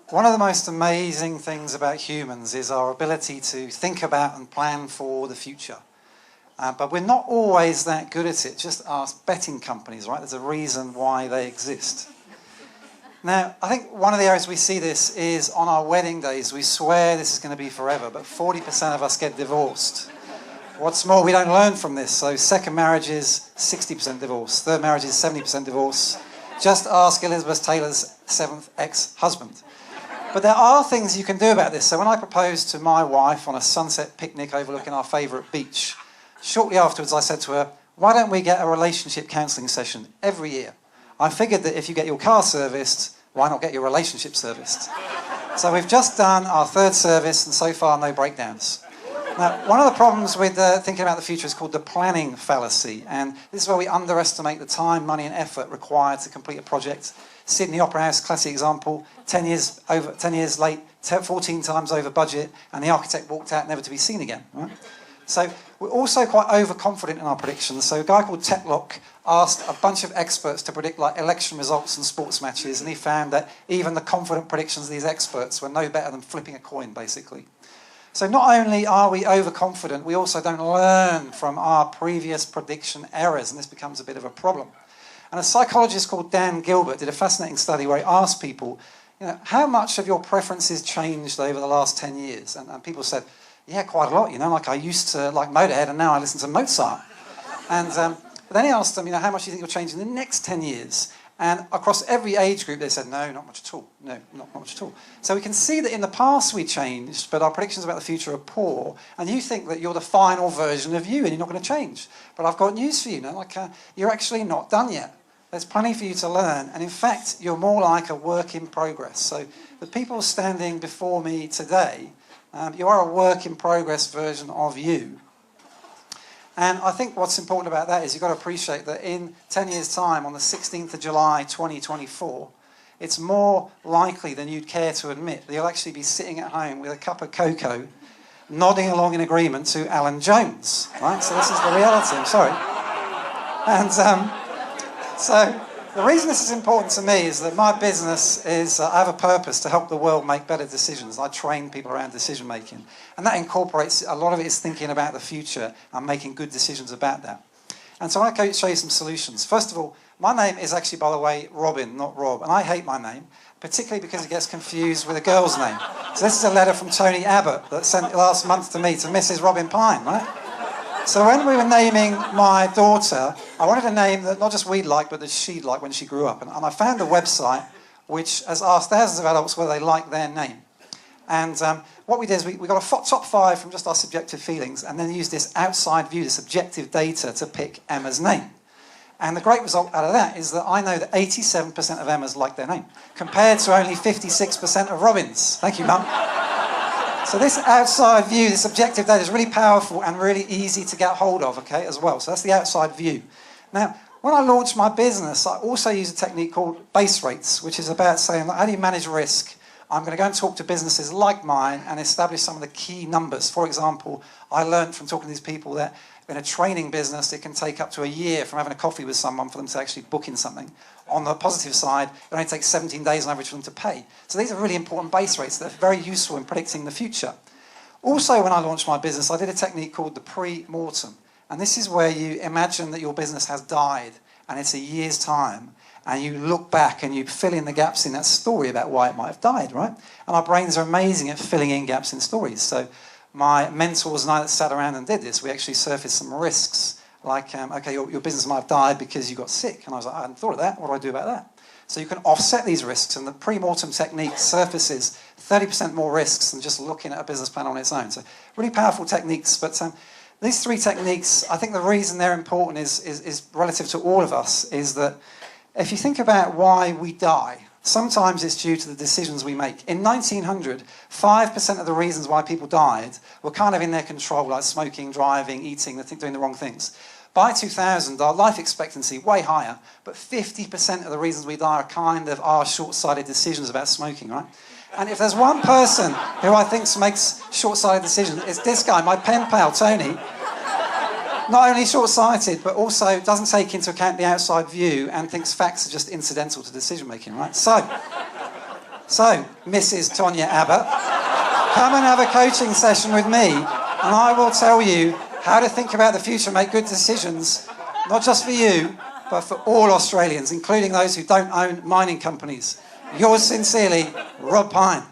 One of the most amazing things about humans is our ability to think about and plan for the future. But we're not always that good at it. Just ask betting companies, right? There's a reason why they exist. Now, I think one of the areas we see this is on our wedding days. We swear this is going to be forever, but 40% of us get divorced. What's more, we don't learn from this. So second marriage is 60% divorce. Third marriage is 70% divorce. Just ask Elizabeth Taylor's seventh ex-husband. But there are things you can do about this. So when I proposed to my wife on a sunset picnic overlooking our favourite beach, shortly afterwards I said to her, why don't we get a relationship counselling session every year? I figured that if you get your car serviced, why not get your relationship serviced? So we've just done our third service and so far no breakdowns. Now, one of the problems with thinking about the future is called the planning fallacy, and this is where we underestimate the time, money and effort required to complete a project. Sydney Opera House, classic example, 10 years late, 14 times over budget, and the architect walked out never to be seen again. Right? So we're also quite overconfident in our predictions. So a guy called Tetlock asked a bunch of experts to predict like election results and sports matches, and he found that even the confident predictions of these experts were no better than flipping a coin, basically. So not only are we overconfident, we also don't learn from our previous prediction errors, and this becomes a bit of a problem. And a psychologist called Dan Gilbert did a fascinating study where he asked people, how much have your preferences changed over the last 10 years? And people said, yeah, quite a lot, like I used to like Motorhead and now I listen to Mozart. And but then he asked them, how much do you think you'll change in the next 10 years? And across every age group, they said, no, not much at all. No, not much at all. So we can see that in the past we changed, but our predictions about the future are poor. And you think that you're the final version of you and you're not going to change. But I've got news for you, you're actually not done yet. There's plenty for you to learn. And in fact, you're more like a work in progress. So the people standing before me today, you are a work in progress version of you. And I think what's important about that is you've got to appreciate that in 10 years' time, on the 16th of July 2024, it's more likely than you'd care to admit that you'll actually be sitting at home with a cup of cocoa, nodding along in agreement to Alan Jones. Right? So this is the reality, I'm sorry. And so the reason this is important to me is that my business is, I have a purpose to help the world make better decisions. I train people around decision making. And that incorporates, a lot of it is thinking about the future and making good decisions about that. And so I want to show you some solutions. First of all, my name is actually, by the way, Robin, not Rob. And I hate my name, particularly because it gets confused with a girl's name. So this is a letter from Tony Abbott that sent last month to me, to Mrs. Robin Pyne, right? So when we were naming my daughter, I wanted a name that not just we'd like, but that she'd like when she grew up. And I found a website which has asked thousands of adults whether they like their name. And what we did is we got a top 5 from just our subjective feelings and then used this outside view, this objective data, to pick Emma's name. And the great result out of that is that I know that 87% of Emma's like their name, compared to only 56% of Robin's. Thank you, Mum. So this outside view, this objective data is really powerful and really easy to get hold of, okay, as well. So that's the outside view. Now, when I launched my business, I also use a technique called base rates, which is about saying, how do you manage risk? I'm going to go and talk to businesses like mine and establish some of the key numbers. For example, I learned from talking to these people that in a training business, it can take up to a year from having a coffee with someone for them to actually book in something. On the positive side, it only takes 17 days on average for them to pay. So these are really important base rates that are very useful in predicting the future. Also, when I launched my business, I did a technique called the pre-mortem. And this is where you imagine that your business has died and it's a year's time. And you look back and you fill in the gaps in that story about why it might have died, right? And our brains are amazing at filling in gaps in stories. So my mentors and I that sat around and did this, we actually surfaced some risks. Like, okay, your business might have died because you got sick. And I was like, I hadn't thought of that. What do I do about that? So you can offset these risks. And the pre-mortem technique surfaces 30% more risks than just looking at a business plan on its own. So really powerful techniques. But these 3 techniques, I think the reason they're important is relative to all of us, is that if you think about why we die, sometimes it's due to the decisions we make. In 1900, 5% of the reasons why people died were kind of in their control, like smoking, driving, eating, doing the wrong things. By 2000, our life expectancy, way higher, but 50% of the reasons we die are kind of our short-sighted decisions about smoking, right? And if there's one person who I think makes short-sighted decisions, it's this guy, my pen pal, Tony. Not only short-sighted, but also doesn't take into account the outside view and thinks facts are just incidental to decision-making, right? So, So, Mrs. Tonya Abbott, come and have a coaching session with me, and I will tell you how to think about the future, make good decisions, not just for you, but for all Australians, including those who don't own mining companies. Yours sincerely, Rob Pyne.